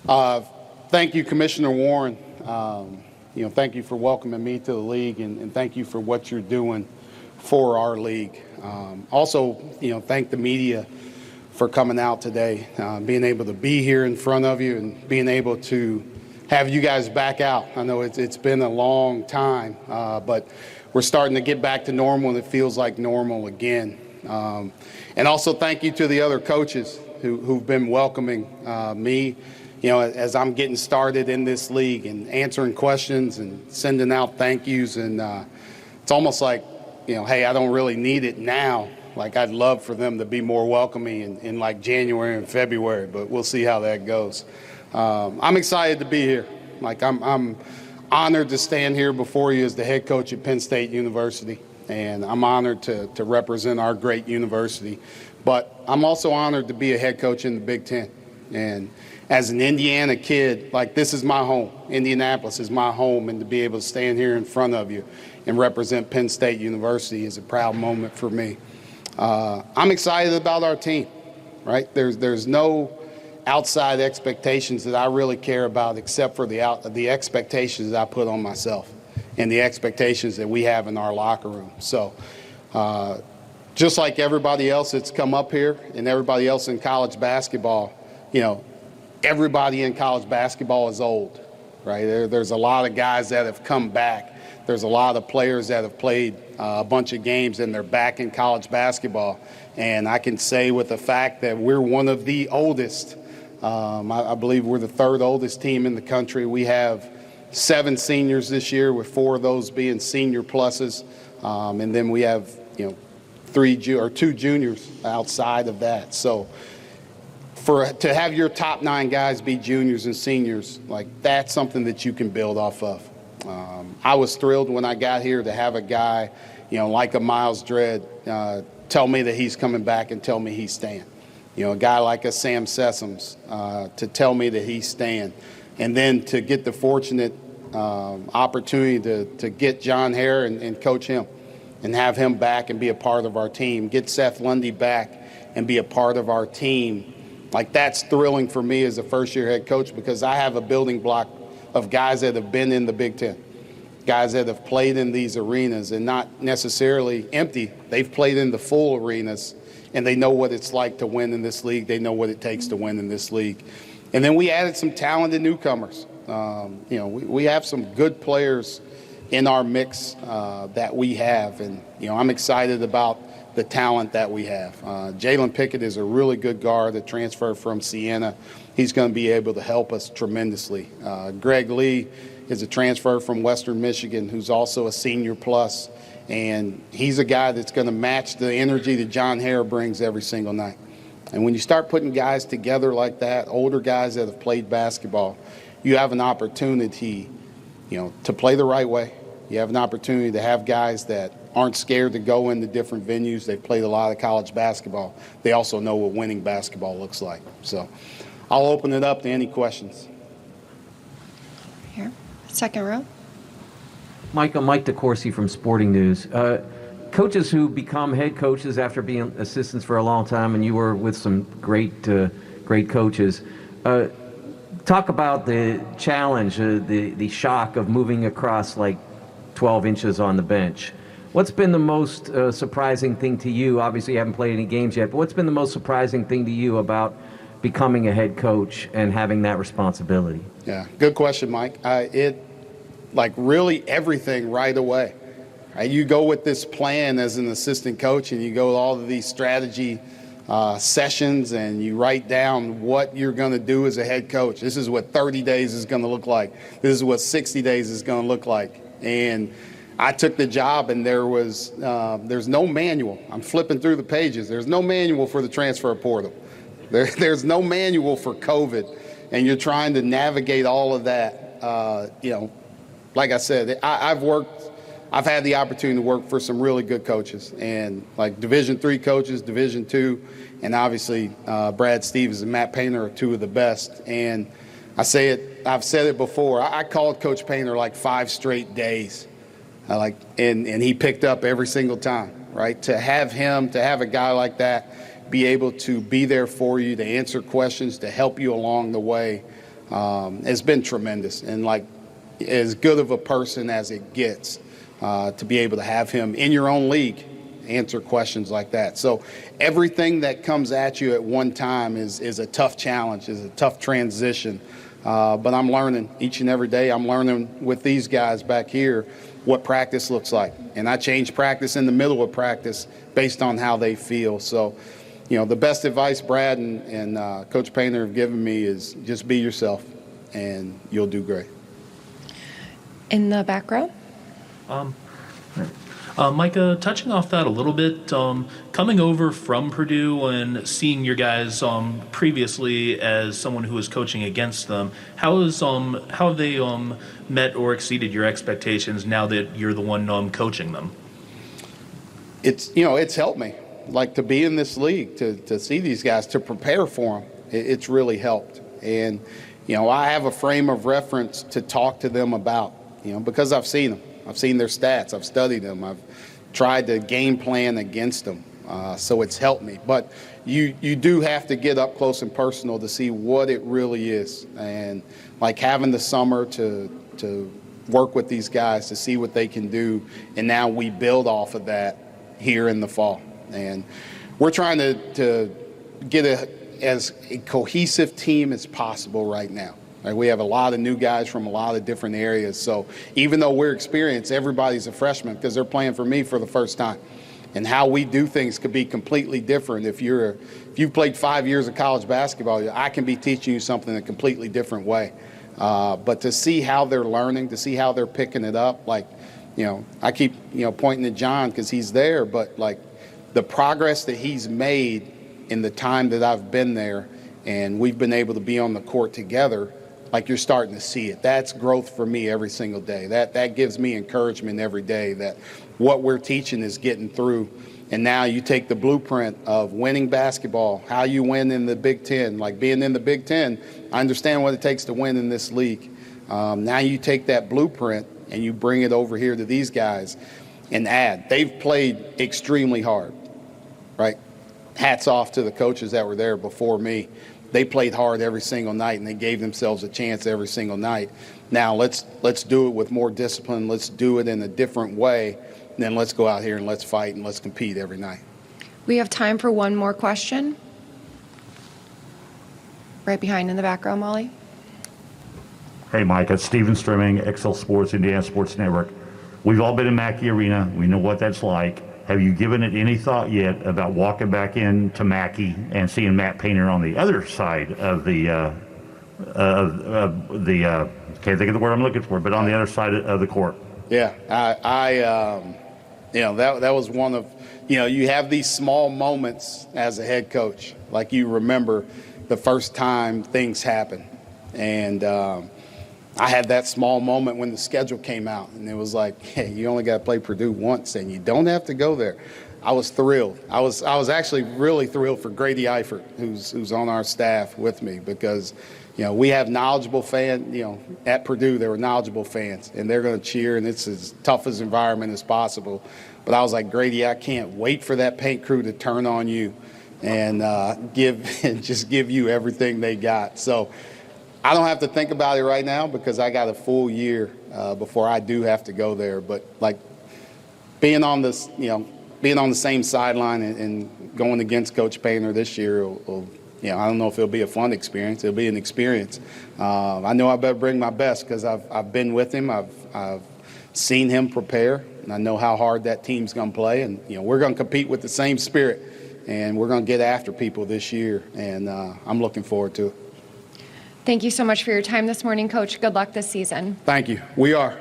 Uh, Thank you, Commissioner Warren. Thank you for welcoming me to the league, and thank you for what you're doing for our league. Also, thank the media for coming out today, being able to be here in front of you and being able to have you guys back out. I know it's been a long time, but we're starting to get back to normal, and it feels like normal again. And also thank you to the other coaches who've been welcoming me, as I'm getting started in this league and answering questions and sending out thank yous. And it's almost like, hey, I don't really need it now. Like, I'd love for them to be more welcoming in like January and February, but we'll see how that goes. I'm excited to be here. Like, I'm honored to stand here before you as the head coach at Penn State University, and I'm honored to represent our great university. But I'm also honored to be a head coach in the Big Ten. And as an Indiana kid, like, this is my home. Indianapolis is my home, and to be able to stand here in front of you and represent Penn State University is a proud moment for me. I'm excited about our team, right? There's no outside expectations that I really care about except for the expectations that I put on myself and the expectations that we have in our locker room. So just like everybody else that's come up here and everybody else in college basketball, everybody in college basketball is old, right? There's a lot of guys that have come back. There's a lot of players that have played a bunch of games and they're back in college basketball. And I can say with the fact that we're one of the oldest. I believe we're the third oldest team in the country. We have 7 seniors this year, with 4 of those being senior pluses. And then we have, 2 juniors outside of that. So to have your top 9 guys be juniors and seniors, like, that's something that you can build off of. I was thrilled when I got here to have a guy, like a Miles Dredd, tell me that he's coming back and tell me he's staying. A guy like a Sam Sessoms to tell me that he's staying. And then to get the fortunate opportunity to get John Hare and coach him and have him back and be a part of our team, get Seth Lundy back and be a part of our team. Like, that's thrilling for me as a first-year head coach, because I have a building block of guys that have been in the Big Ten, guys that have played in these arenas, and not necessarily empty. They've played in the full arenas, and they know what it's like to win in this league. They know what it takes to win in this league. And then we added some talented newcomers. We have some good players in our mix that we have, and I'm excited about the talent that we have. Jalen Pickett is a really good guard that transferred from Siena. He's going to be able to help us tremendously. Greg Lee is a transfer from Western Michigan who's also a senior plus, and he's a guy that's going to match the energy that John Hare brings every single night. And when you start putting guys together like that, older guys that have played basketball, you have an opportunity, to play the right way. You have an opportunity to have guys that aren't scared to go into different venues. They've played a lot of college basketball. They also know what winning basketball looks like. So I'll open it up to any questions. Here, second row. Mike DeCourcy from Sporting News. Coaches who become head coaches after being assistants for a long time, and you were with some great coaches. Talk about the challenge, the shock of moving across like 12 inches on the bench. What's been the most surprising thing to you? Obviously, you haven't played any games yet, but what's been the most surprising thing to you about becoming a head coach and having that responsibility? Yeah, good question, Mike. Really everything right away. Right? You go with this plan as an assistant coach, and you go to all of these strategy sessions, and you write down what you're going to do as a head coach. This is what 30 days is going to look like. This is what 60 days is going to look like. And I took the job, and there's no manual. I'm flipping through the pages. There's no manual for the transfer portal. There's no manual for COVID, and you're trying to navigate all of that. Like I said, I've had the opportunity to work for some really good coaches, and like Division III coaches, Division II, and obviously Brad Stevens and Matt Painter are 2 of the best. And I've said it before. I called Coach Painter like 5 straight days, and he picked up every single time. Right? To have a guy like that be able to be there for you, to answer questions, to help you along the way. has been tremendous, and like as good of a person as it gets to be able to have him in your own league answer questions like that. So everything that comes at you at one time is a tough challenge, is a tough transition. But I'm learning each and every day. I'm learning with these guys back here what practice looks like. And I change practice in the middle of practice based on how they feel. So, the best advice Brad and Coach Painter have given me is just be yourself and you'll do great. In the back row. Micah, touching off that a little bit, coming over from Purdue and seeing your guys previously as someone who was coaching against them, how have they met or exceeded your expectations now that you're the one coaching them? It's helped me, like to be in this league, to see these guys, to prepare for them. It's really helped, and I have a frame of reference to talk to them about, because I've seen them. I've seen their stats. I've studied them. I've tried to game plan against them. So it's helped me. But you do have to get up close and personal to see what it really is. And like having the summer to work with these guys to see what they can do. And now we build off of that here in the fall. And we're trying to get as a cohesive team as possible right now. Like we have a lot of new guys from a lot of different areas. So even though we're experienced, everybody's a freshman because they're playing for me for the first time. And how we do things could be completely different. If you've played 5 years of college basketball, I can be teaching you something in a completely different way. But to see how they're learning, to see how they're picking it up, I keep, pointing to John because he's there, but like the progress that he's made in the time that I've been there and we've been able to be on the court together, like you're starting to see it. That's growth for me every single day. That gives me encouragement every day that what we're teaching is getting through. And now you take the blueprint of winning basketball, how you win in the Big Ten, like being in the Big Ten. I understand what it takes to win in this league. Now you take that blueprint and you bring it over here to these guys and add. They've played extremely hard, right? Hats off to the coaches that were there before me. They played hard every single night, and they gave themselves a chance every single night. Now let's do it with more discipline. Let's do it in a different way. And then let's go out here and let's fight and let's compete every night. We have time for one more question. Right behind in the back row, Molly. Hey, Mike, it's Steven Strimming, XL Sports, Indiana Sports Network. We've all been in Mackey Arena. We know what that's like. Have you given it any thought yet about walking back into Mackey and seeing Matt Painter on the other side of the can't think of the word I'm looking for, but on the other side of the court? Yeah, that was one of, you have these small moments as a head coach, like you remember the first time things happen, and I had that small moment when the schedule came out, and it was like, hey, you only got to play Purdue once, and you don't have to go there. I was thrilled. I was actually really thrilled for Grady Eifert, who's on our staff with me, because, we have knowledgeable fans. At Purdue, there were knowledgeable fans, and they're going to cheer, and it's as tough as environment as possible. But I was like, Grady, I can't wait for that paint crew to turn on you and just give you everything they got. So I don't have to think about it right now because I got a full year before I do have to go there. But like being on the same sideline and going against Coach Painter this year will I don't know if it'll be a fun experience. It'll be an experience. I know I better bring my best because I've been with him. I've seen him prepare, and I know how hard that team's going to play. And we're going to compete with the same spirit, and we're going to get after people this year. And I'm looking forward to it. Thank you so much for your time this morning, Coach. Good luck this season. Thank you. We are.